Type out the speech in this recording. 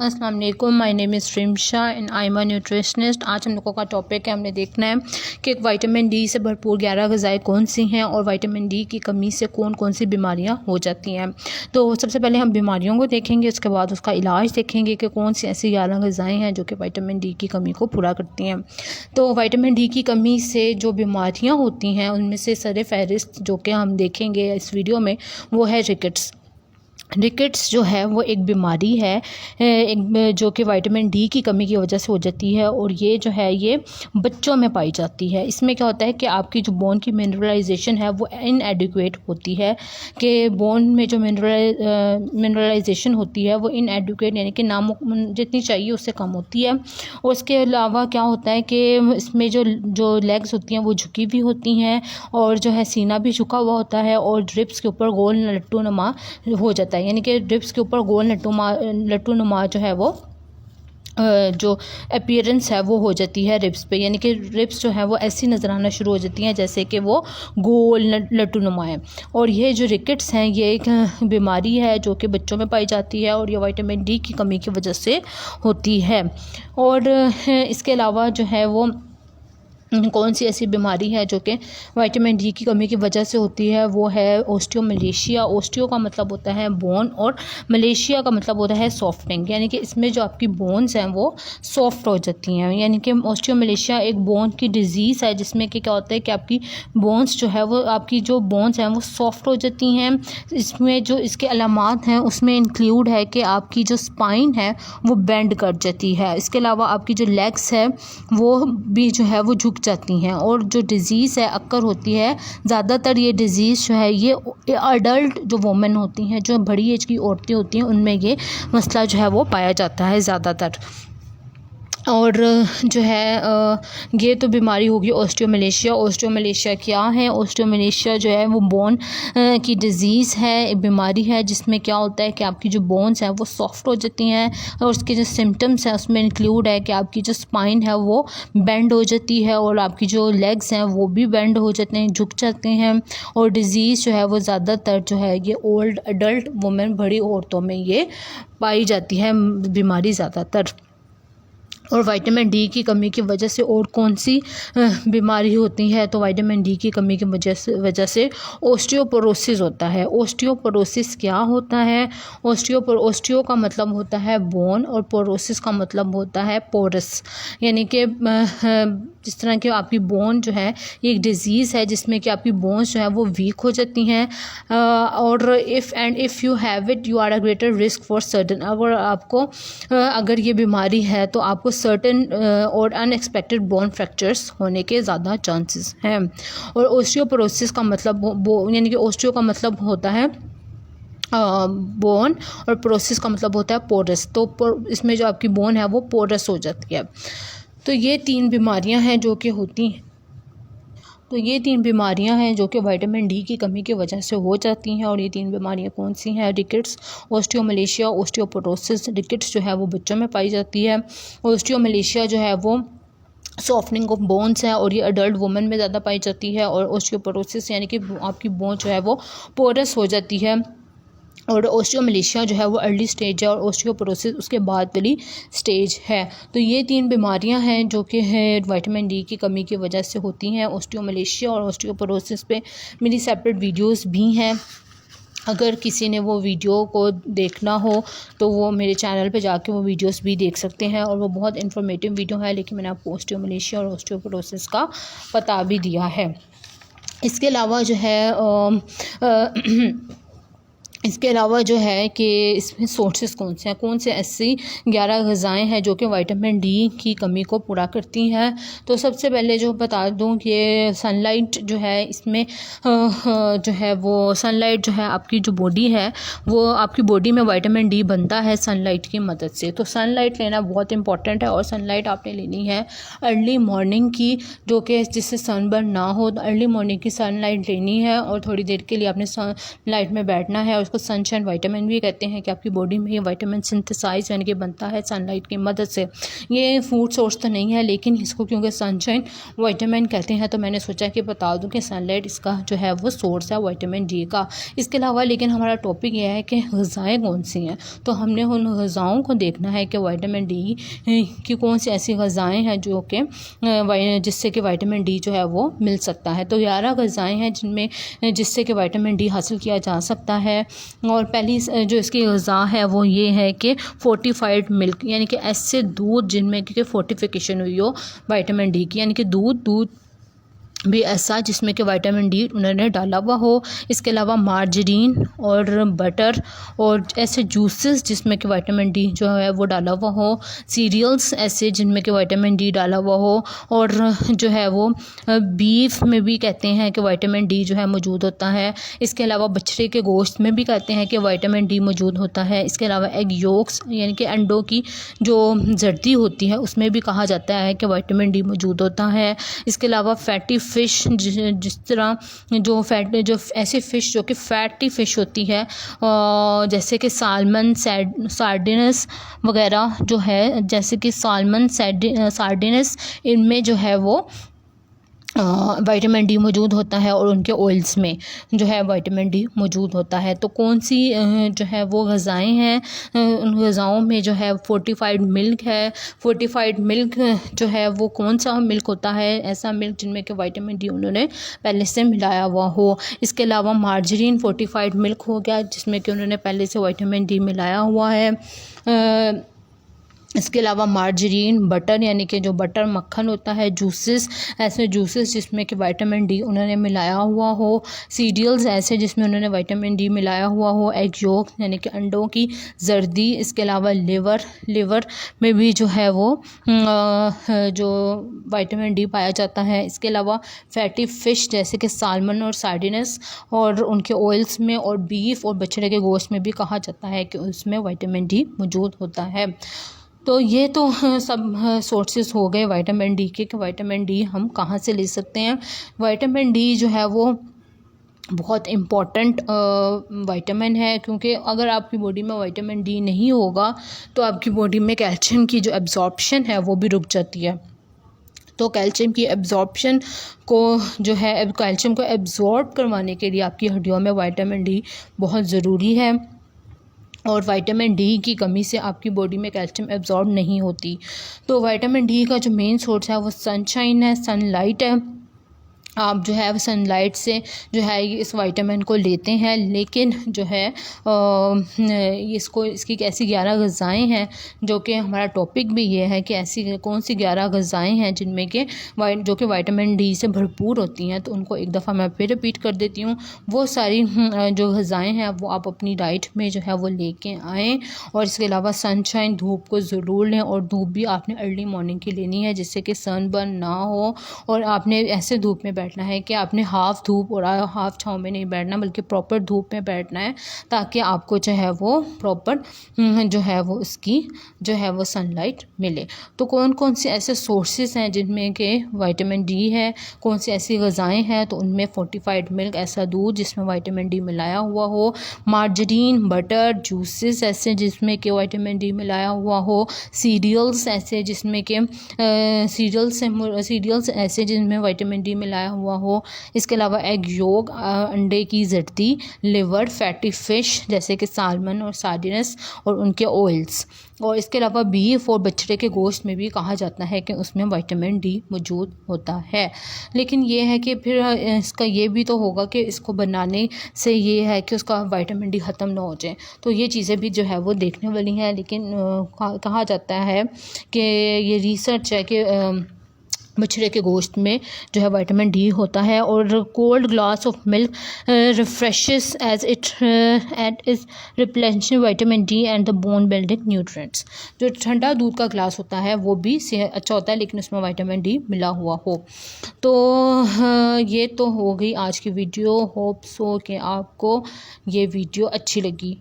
अस्सलाम वालेकुम, my name is Rimsha and I am a nutritionist. आज हम लोगों का टॉपिक है, हमने देखना है कि विटामिन डी से भरपूर 11 ग़िज़ाएँ कौन सी हैं और विटामिन डी की कमी से कौन कौन सी बीमारियां हो जाती हैं। तो सबसे पहले हम बीमारियों को देखेंगे, उसके बाद उसका इलाज देखेंगे कि कौन सी ऐसी 11 ग़िज़ाएँ हैं जो कि विटामिन डी की कमी को पूरा करती हैं। तो विटामिन डी की कमी से जो बीमारियाँ होती हैं उनमें से सर फ़हरिस्त जो कि हम देखेंगे इस वीडियो में वो है रिकेट्स। रिकेट्स जो है वो एक बीमारी है जो कि विटामिन डी की कमी की वजह से हो जाती है और ये जो है ये बच्चों में पाई जाती है। इसमें क्या होता है कि आपकी जो बोन की मिनरलाइजेशन है वो इनएडिक्वेट होती है, कि बोन में जो मिनरलाइजेशन होती है वो इनएडिक्वेट यानी कि नाम जितनी चाहिए उससे कम होती है। और उसके अलावा क्या होता है कि इसमें जो लेग्स होती हैं वो झुकी भी होती हैं और जो है सीना भी झुका हुआ होता है और ड्रिप्स के ऊपर गोल लट्टू नुमा हो जाता है, यानी कि ड्रिप्स के ऊपर गोल लट्टू नुमा जो है वो जो अपीयरेंस है वो हो जाती है रिब्स पे, यानी कि रिब्स जो है वो ऐसी नज़र आना शुरू हो जाती हैं जैसे कि वो गोल लट्टू नुमा है। और ये जो रिकेट्स हैं ये एक बीमारी है जो कि बच्चों में पाई जाती है और ये विटामिन डी की कमी की वजह से होती है। और इसके अलावा जो है वो कौन सी ऐसी बीमारी है जो कि विटामिन डी की कमी की वजह से होती है, वो है ओस्टियोमलेशिया। ओस्टियो का मतलब होता है बोन और मलेशिया का मतलब होता है सॉफ्टनिंग, यानी कि इसमें जो आपकी बोन्स हैं वो सॉफ्ट हो जाती हैं। यानी कि ओस्टियोमलेशिया एक बोन की डिजीज़ है जिसमें कि क्या होता है कि आपकी बोन्स जो है वो आपकी जो बोन्स हैं वो सॉफ्ट हो जाती हैं। इसमें जो इसके अलामात हैं उसमें इंक्लूड है कि आपकी जो स्पाइन है वो बेंड कर जाती है। इसके अलावा आपकी जो लेग्स है वो भी जो है वो झुक जाती हैं। और जो डिज़ीज़ है अक्कर होती है, ज़्यादातर ये डिज़ीज़ जो है ये अडल्ट जो वोमेन होती हैं, जो बड़ी एज की औरतें होती हैं, उनमें ये मसला जो है वो पाया जाता है ज़्यादातर। और जो है ये तो बीमारी होगी ओस्टियोमलेशिया। ओस्टियोमलेशिया क्या है? ओस्टियोमलेशिया जो है वो बोन की डिज़ीज़ है, एक बीमारी है जिसमें क्या होता है कि आपकी जो बोन्स हैं वो सॉफ्ट हो जाती हैं और उसके जो सिम्टम्स हैं उसमें इंक्लूड है कि आपकी जो स्पाइन है वो बेंड हो जाती है और आपकी जो लेग्स हैं वो भी बेंड हो जाते हैं, झुक जाते हैं। और डिज़ीज़ जो है वो ज़्यादातर जो है ये ओल्ड अडल्ट वुमेन, बड़ी औरतों में ये पाई जाती है बीमारी ज़्यादातर। और विटामिन डी की कमी की वजह से और कौन सी बीमारी होती है? तो विटामिन डी की कमी की वजह से ओस्टियोपोरोसिस होता है। ओस्टियोपोरोसिस क्या होता है? ओस्टियो का मतलब होता है बोन और पोरोसिस का मतलब होता है पोरस, यानी कि जिस तरह की आपकी बोन जो है ये एक डिज़ीज़ है जिसमें कि आपकी बोन्स जो है वो वीक हो जाती हैं। और if you have it you are a greater risk for certain, अगर ये बीमारी है तो आपको सर्टन और अनएक्सपेक्टेड बोन फ्रैक्चर्स होने के ज़्यादा चांसेस हैं। और ओस्टियोपोरोसिस का मतलब यानी कि ओस्टियो का मतलब होता है बोन और पोरोसिस का मतलब होता है पोरस। तो इसमें जो आपकी बोन है वो पोरस हो जाती है। तो ये तीन बीमारियां हैं जो कि होती हैं। तो ये तीन बीमारियां हैं जो कि विटामिन डी की कमी की वजह से हो जाती हैं। और ये तीन बीमारियां कौन सी हैं? Rickets, osteomalacia, osteoporosis. रिकेट्स जो है वो बच्चों में पाई जाती है। ओस्टियोमलेशिया जो है वो सॉफ्टनिंग ऑफ बोन्स है और ये अडल्ट वुमेन में ज़्यादा पाई जाती है। और ओस्टियोपोरोसिस यानी कि आपकी बोन जो है वो पोरस हो जाती है। और ओस्टियोमलेशिया जो है वो अर्ली स्टेज है और ओस्टियोपोरोसिस उसके बाद वाली स्टेज है। तो ये तीन बीमारियां हैं जो कि है विटामिन डी की कमी की वजह से होती हैं। ओस्टियोमलेशिया और ओस्टियोपोरोसिस पे मेरी सेपरेट वीडियोस भी हैं, अगर किसी ने वो वीडियो को देखना हो तो वो मेरे चैनल पे जाके वो वीडियोस भी देख सकते हैं और वो बहुत इन्फॉर्मेटिव वीडियो है। लेकिन मैंने आपको ओस्टियोमलेशिया और ओस्टियोपोरोसिस का बता भी दिया है। इसके अलावा जो है इसके अलावा जो है कि इसमें सोर्सेस कौन से ऐसी 11 ग़िज़ाएँ हैं जो कि विटामिन डी की कमी को पूरा करती हैं। तो सबसे पहले जो बता दूं कि सनलाइट जो है इसमें जो है वो सनलाइट जो है आपकी जो बॉडी है वो आपकी बॉडी में विटामिन डी बनता है सनलाइट की मदद से। तो सनलाइट लेना बहुत इंपॉर्टेंट है और सनलाइट आपने लेनी है अर्ली मॉर्निंग की, जो कि जिससे सनबर्न ना हो। तो अर्ली मॉर्निंग की सनलाइट लेनी है और थोड़ी देर के लिए आपने सनलाइट में बैठना है। इसको सनशाइन विटामिन भी कहते हैं कि आपकी बॉडी में ये विटामिन सिंथेसाइज यानी कि बनता है सनलाइट की मदद से। ये फूड सोर्स तो नहीं है, लेकिन इसको क्योंकि सनशाइन विटामिन कहते हैं तो मैंने सोचा कि बता दूं कि सनलाइट इसका जो है वो सोर्स है विटामिन डी का। इसके अलावा लेकिन हमारा टॉपिक यह है कि ग़िज़ाएँ कौन सी हैं, तो हमने उन ग़िज़ाओं को देखना है कि विटामिन डी की कौन सी ऐसी ग़िज़ाएँ हैं जो कि जिससे कि विटामिन डी जो है वो मिल सकता है। तो 11 ग़िज़ाएँ हैं जिनमें जिससे कि विटामिन डी हासिल किया जा सकता है। और पहली जो इसकी ग़िज़ा है वो ये है कि फोर्टिफाइड मिल्क, यानी कि ऐसे दूध जिनमें कि फोर्टिफिकेशन हुई हो विटामिन डी की, यानी कि दूध भी ऐसा जिसमें कि विटामिन डी उन्होंने डाला हुआ हो। इसके अलावा मार्जरीन और बटर और ऐसे जूसेस जिसमें कि विटामिन डी जो है वो डाला हुआ हो। सीरियल्स ऐसे जिनमें कि विटामिन डी डाला हुआ हो। और जो है वो बीफ में भी कहते हैं कि विटामिन डी जो है मौजूद होता है। इसके अलावा बछड़े के गोश्त में भी कहते हैं कि विटामिन डी मौजूद होता है। इसके अलावा एग योक्स यानी कि अंडों की जो जर्दी होती है उसमें भी कहा जाता है कि विटामिन डी मौजूद होता है। इसके अलावा फैटी फ़िश जिस तरह जो ऐसी फ़िश जो कि फैटी फ़िश होती है, जैसे कि सालमन सार्डिनस वगैरह जो है, जैसे कि सालमन सार्डिनस, इनमें जो है वो विटामिन डी मौजूद होता है और उनके ऑयल्स में जो है विटामिन डी मौजूद होता है। तो कौन सी जो है वो ग़िज़ाएँ हैं, उन ग़िज़ाओं में जो है फोर्टिफाइड मिल्क है। फोर्टिफाइड मिल्क जो है वो कौन सा मिल्क होता है, ऐसा मिल्क जिनमें कि विटामिन डी उन्होंने पहले से मिलाया हुआ हो। इसके अलावा मार्जरीन फोर्टिफाइड मिल्क हो गया जिसमें कि उन्होंने पहले से विटामिन डी मिलाया हुआ है। इसके अलावा मार्जरीन, बटर यानी कि जो बटर मक्खन होता है, जूसेस ऐसे जूसेस जिसमें कि विटामिन डी उन्होंने मिलाया हुआ हो। सीरियल्स ऐसे जिसमें उन्होंने विटामिन डी मिलाया हुआ हो। एग योक यानी कि अंडों की जर्दी। इसके अलावा लिवर में भी जो है वो जो विटामिन डी पाया जाता है। इसके अलावा फैटी फ़िश जैसे कि सालमन और सार्डिनस और उनके ऑयल्स में, और बीफ और बछड़े के गोश्त में भी कहा जाता है कि उसमें विटामिन डी मौजूद होता है। तो ये तो सब सोर्सेस हो गए विटामिन डी के, कि विटामिन डी हम कहाँ से ले सकते हैं। विटामिन डी जो है वो बहुत इम्पॉर्टेंट विटामिन है, क्योंकि अगर आपकी बॉडी में विटामिन डी नहीं होगा तो आपकी बॉडी में कैल्शियम की जो एब्जॉर्प्शन है वो भी रुक जाती है। तो कैल्शियम की एब्जॉर्प्शन को जो है कैल्शियम को एब्जॉर्ब करवाने के लिए आपकी हड्डियों में विटामिन डी बहुत ज़रूरी है। और विटामिन डी की कमी से आपकी बॉडी में कैल्शियम एब्जॉर्ब नहीं होती। तो विटामिन डी का जो मेन सोर्स है वो सनशाइन है, सनलाइट है। आप जो है सनलाइट से जो है इस विटामिन को लेते हैं, लेकिन जो है इसकी ऐसी 11 ग़िज़ाएँ हैं जो कि हमारा टॉपिक भी ये है कि ऐसी कौन सी 11 ग़िज़ाएँ हैं जिनमें कि जो कि विटामिन डी से भरपूर होती हैं। तो उनको एक दफ़ा मैं फिर रिपीट कर देती हूँ। वो सारी जो ग़िज़ाएँ हैं वो आप अपनी डाइट में जो है वो लेके आएँ। और इसके अलावा सनशाइन, धूप को ज़रूर लें, और धूप भी आपने अर्ली मॉर्निंग की लेनी है जिससे कि सनबर्न ना हो। और आपने ऐसे धूप में बैठना है कि आपने हाफ़ धूप और हाफ़ छाँव में नहीं बैठना, बल्कि प्रॉपर धूप में बैठना है, ताकि आपको जो है वो प्रॉपर जो है वो उसकी जो है वो सनलाइट मिले। तो कौन कौन से ऐसे सोर्सेस हैं जिनमें कि विटामिन डी है, कौन सी ऐसी ग़िज़ाएँ हैं, तो उनमें फोर्टिफाइड मिल्क, ऐसा दूध जिसमें विटामिन डी मिलाया हुआ हो। मार्जरीन, बटर, जूसेस ऐसे जिसमें कि विटामिन डी मिलाया हुआ हो। सीरियल्स ऐसे जिसमें कि सीरियल्स ऐसे जिनमें विटामिन डी मिलाया हुआ हो। इसके अलावा एग योक, अंडे की जर्दी, लिवर, फैटी फ़िश जैसे कि सालमन और सार्डिनस और उनके ऑयल्स। और इसके अलावा बीफ और बछड़े के गोश्त में भी कहा जाता है कि उसमें विटामिन डी मौजूद होता है। लेकिन ये है कि फिर इसका ये भी तो होगा कि इसको बनाने से ये है कि उसका विटामिन डी ख़त्म ना हो जाए। तो ये चीज़ें भी जो है वो देखने वाली हैं। लेकिन कहा जाता है कि ये रिसर्च है कि बछड़े के गोश्त में जो है विटामिन डी होता है। और cold glass of milk refreshes as it is replenishing vitamin D and the bone building nutrients. जो ठंडा दूध का ग्लास होता है वो भी अच्छा होता है, लेकिन उसमें विटामिन डी मिला हुआ हो। तो ये तो हो गई आज की वीडियो। होप सो कि आपको ये वीडियो अच्छी लगी।